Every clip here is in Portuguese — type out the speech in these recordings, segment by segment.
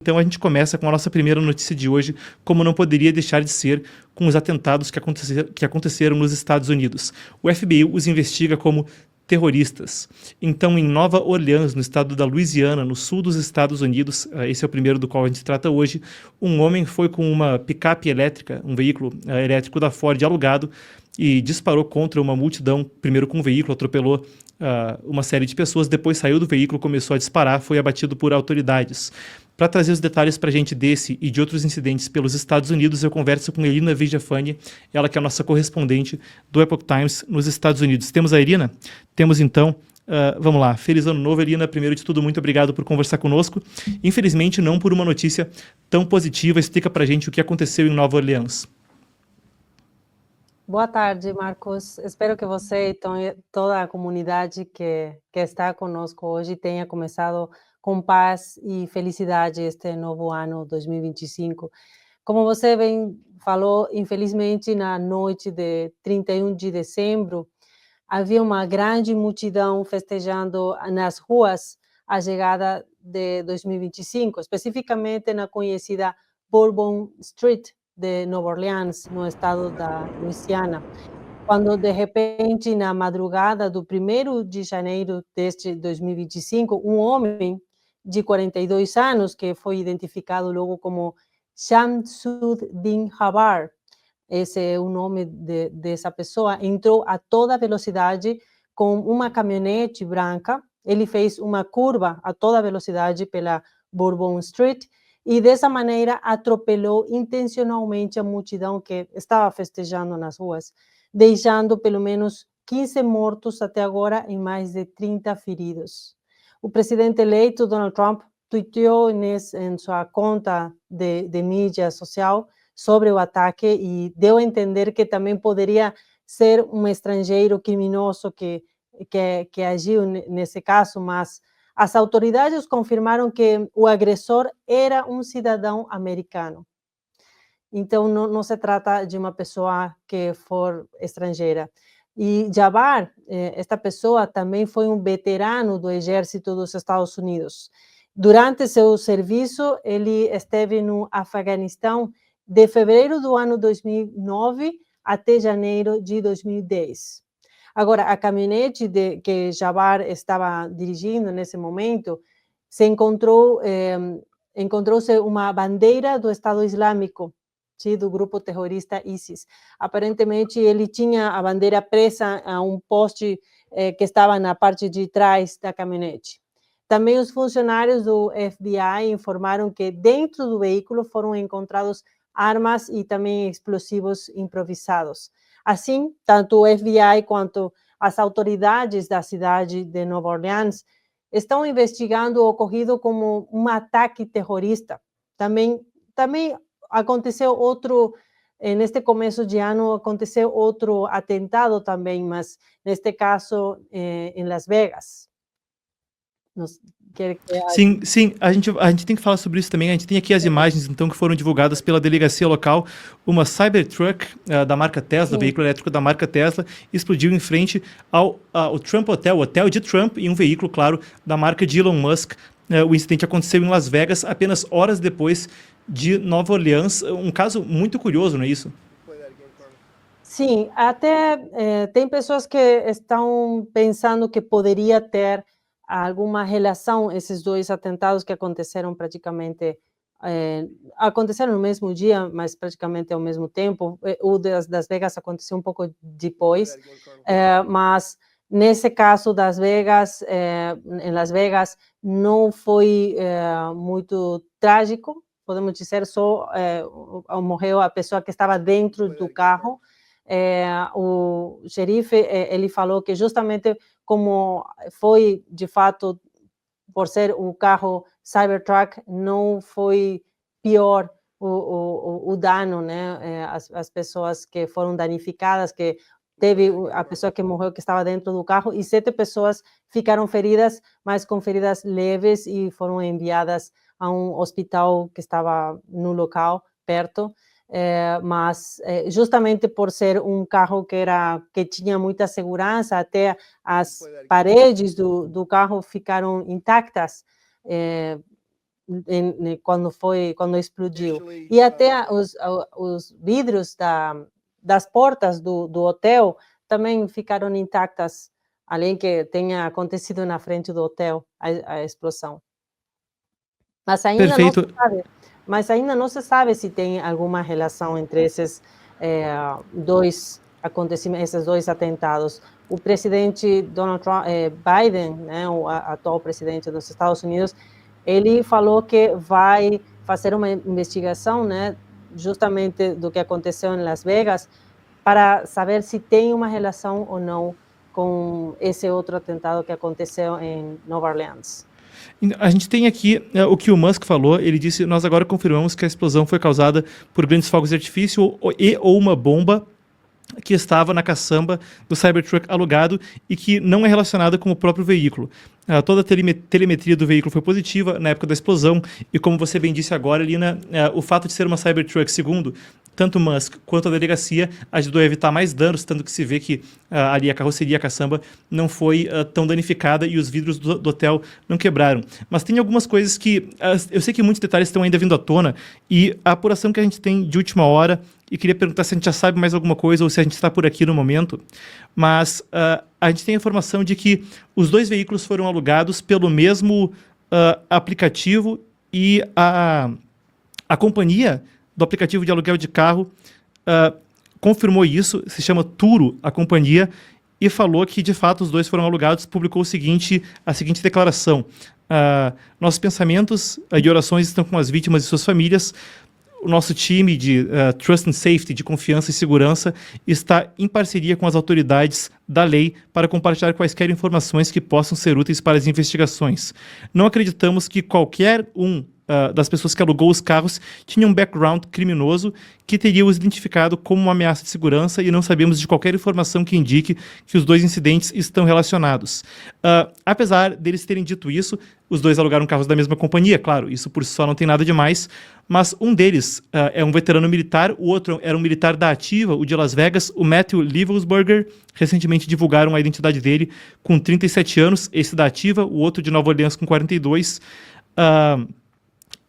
Então a gente começa com a nossa primeira notícia de hoje, como não poderia deixar de ser, com os atentados que aconteceram nos Estados Unidos. O FBI os investiga como terroristas. Então, em Nova Orleans, no estado da Louisiana, no sul dos Estados Unidos, esse é o primeiro do qual a gente trata hoje, um homem foi com uma picape elétrica, um veículo elétrico da Ford alugado, e disparou contra uma multidão, primeiro com um veículo, atropelou uma série de pessoas, depois saiu do veículo, começou a disparar, foi abatido por autoridades. Para trazer os detalhes para a gente desse e de outros incidentes pelos Estados Unidos, eu converso com Irina Vigiafani, ela que é a nossa correspondente do Epoch Times nos Estados Unidos. Temos a Irina? Temos então. Vamos lá. Feliz Ano Novo, Irina. Primeiro de tudo, muito obrigado por conversar conosco. Infelizmente, não por uma notícia tão positiva. Explica para a gente o que aconteceu em Nova Orleans. Boa tarde, Marcos. Espero que você e toda a comunidade que está conosco hoje tenha começado com paz e felicidade este novo ano 2025. Como você bem falou, infelizmente, na noite de 31 de dezembro, havia uma grande multidão festejando nas ruas a chegada de 2025, especificamente na conhecida Bourbon Street de Nova Orleans, no estado da Louisiana, quando, de repente, na madrugada do 1º de janeiro deste 2025, um homem de 42 anos, que foi identificado logo como Shamsuddin Jabbar, esse é o nome dessa pessoa, entrou a toda velocidade com uma caminhonete branca. Ele fez uma curva a toda velocidade pela Bourbon Street e, dessa maneira, atropelou intencionalmente a multidão que estava festejando nas ruas, deixando pelo menos 15 mortos até agora e mais de 30 feridos. O presidente eleito, Donald Trump, tuiteou em sua conta de mídia social sobre o ataque e deu a entender que também poderia ser um estrangeiro criminoso que agiu nesse caso, mas as autoridades confirmaram que o agressor era um cidadão americano. Então, não se trata de uma pessoa que for estrangeira. E Jabbar, esta pessoa também foi um veterano do exército dos Estados Unidos. Durante seu serviço, ele esteve no Afeganistão de fevereiro do ano 2009 até janeiro de 2010. Agora, a caminhonete que Jabbar estava dirigindo nesse momento, encontrou-se uma bandeira do Estado Islâmico, do grupo terrorista ISIS. Aparentemente, ele tinha a bandeira presa a um poste que estava na parte de trás da caminhonete. Também os funcionários do FBI informaram que dentro do veículo foram encontrados armas e também explosivos improvisados. Assim, tanto o FBI quanto as autoridades da cidade de Nova Orleans estão investigando o ocorrido como um ataque terrorista. Também aconteceu neste começo de ano, aconteceu outro atentado também, mas neste caso em Las Vegas. Sim, a gente tem que falar sobre isso também. A gente tem aqui as imagens, então, que foram divulgadas pela delegacia local. Uma Cybertruck da marca Tesla, veículo elétrico da marca Tesla, explodiu em frente ao Trump Hotel, o hotel de Trump, e um veículo, claro, da marca de Elon Musk. O incidente aconteceu em Las Vegas apenas horas depois de Nova Orleans. Um caso muito curioso, não é isso? Sim, até tem pessoas que estão pensando que poderia ter alguma relação esses dois atentados que aconteceram praticamente aconteceram no mesmo dia, mas praticamente ao mesmo tempo. O das Vegas aconteceu um pouco depois, mas nesse caso das Vegas, em Las Vegas, não foi muito trágico, podemos dizer, só morreu a pessoa que estava dentro do carro. O xerife, ele falou que justamente como foi, de fato, por ser o carro Cybertruck, não foi pior o dano, né? As pessoas que foram danificadas, que teve a pessoa que morreu que estava dentro do carro e 7 pessoas ficaram feridas, mas com feridas leves e foram enviadas a um hospital que estava no local, perto. Mas justamente por ser um carro que tinha muita segurança, até as paredes do carro ficaram intactas, quando explodiu. E até os vidros das portas do hotel também ficaram intactas, além que tenha acontecido na frente do hotel a explosão. Mas ainda não Perfeito. se sabe, se tem alguma relação entre esses dois acontecimentos, esses dois atentados. O presidente Donald Trump, Biden, né, o atual presidente dos Estados Unidos, ele falou que vai fazer uma investigação, né, justamente do que aconteceu em Las Vegas, para saber se tem uma relação ou não com esse outro atentado que aconteceu em Nova Orleans. A gente tem aqui o que o Musk falou. Ele disse: nós agora confirmamos que a explosão foi causada por grandes fogos de artifício ou uma bomba que estava na caçamba do Cybertruck alugado e que não é relacionada com o próprio veículo. Toda a telemetria do veículo foi positiva na época da explosão e, como você bem disse agora, Lina, o fato de ser uma Cybertruck, segundo tanto Musk quanto a delegacia, ajudou a evitar mais danos, tanto que se vê que ali a carroceria, a caçamba, não foi tão danificada e os vidros do hotel não quebraram. Mas tem algumas coisas que... eu sei que muitos detalhes estão ainda vindo à tona e a apuração que a gente tem de última hora, e queria perguntar se a gente já sabe mais alguma coisa ou se a gente está por aqui no momento, mas a gente tem a informação de que os dois veículos foram alugados pelo mesmo aplicativo e a companhia do aplicativo de aluguel de carro confirmou isso, se chama Turo, a companhia, e falou que, de fato, os dois foram alugados, publicou a seguinte declaração: nossos pensamentos e orações estão com as vítimas e suas famílias. O nosso time de Trust and Safety, de confiança e segurança, está em parceria com as autoridades da lei para compartilhar quaisquer informações que possam ser úteis para as investigações. Não acreditamos que qualquer das pessoas que alugou os carros tinha um background criminoso que teria os identificado como uma ameaça de segurança e não sabemos de qualquer informação que indique que os dois incidentes estão relacionados. Apesar deles terem dito isso, os dois alugaram carros da mesma companhia, claro, isso por si só não tem nada demais, mas um deles é um veterano militar, o outro era um militar da ativa, o de Las Vegas, o Matthew Liebelsberger. Recentemente divulgaram a identidade dele com 37 anos, esse da ativa, o outro de Nova Orleans com 42.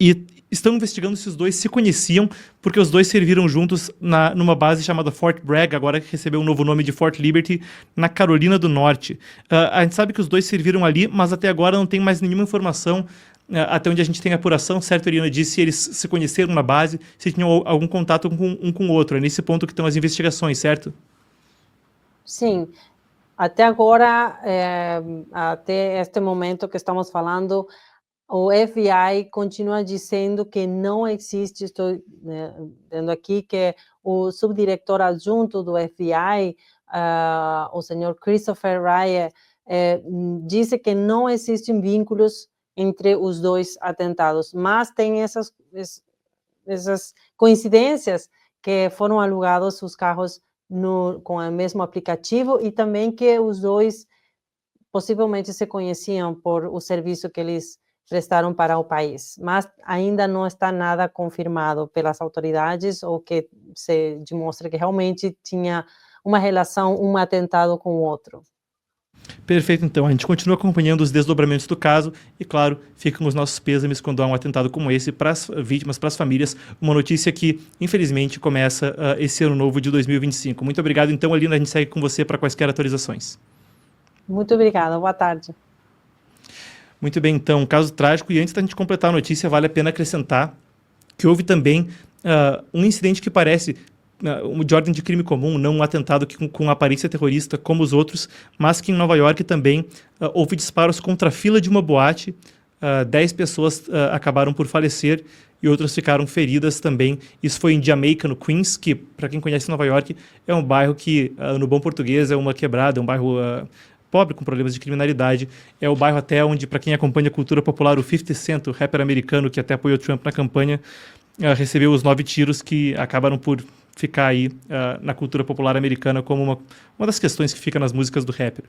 E estão investigando se os dois se conheciam, porque os dois serviram juntos numa base chamada Fort Bragg, agora que recebeu um novo nome de Fort Liberty, na Carolina do Norte. A gente sabe que os dois serviram ali, mas até agora não tem mais nenhuma informação, até onde a gente tem apuração, certo, Eliana, disse se eles se conheceram na base, se tinham algum contato um com o outro. É nesse ponto que estão as investigações, certo? Sim. Até agora, até este momento que estamos falando, o FBI continua dizendo que não existe, estou vendo aqui que o subdiretor adjunto do FBI, o senhor Christopher Wray, disse que não existem vínculos entre os dois atentados, mas tem essas coincidências que foram alugados os carros com o mesmo aplicativo e também que os dois possivelmente se conheciam por o serviço que eles prestaram para o país, mas ainda não está nada confirmado pelas autoridades ou que se demonstra que realmente tinha uma relação, um atentado com o outro. Perfeito, então. A gente continua acompanhando os desdobramentos do caso e, claro, ficam os nossos pêsames quando há um atentado como esse para as vítimas, para as famílias. Uma notícia que, infelizmente, começa esse ano novo de 2025. Muito obrigado, então, Alina. A gente segue com você para quaisquer atualizações. Muito obrigada. Boa tarde. Muito bem, então, um caso trágico. E antes da gente completar a notícia, vale a pena acrescentar que houve também um incidente que parece de ordem de crime comum, não um atentado com aparência terrorista como os outros, mas que em Nova York também houve disparos contra a fila de uma boate. 10 pessoas acabaram por falecer e outras ficaram feridas também. Isso foi em Jamaica, no Queens, que, para quem conhece Nova York, é um bairro que, no bom português, é uma quebrada, é um bairro pobre, com problemas de criminalidade. É o bairro até onde, para quem acompanha a cultura popular, o 50 Cent, o rapper americano que até apoiou Trump na campanha, recebeu os 9 tiros que acabaram por ficar aí na cultura popular americana como uma das questões que fica nas músicas do rapper.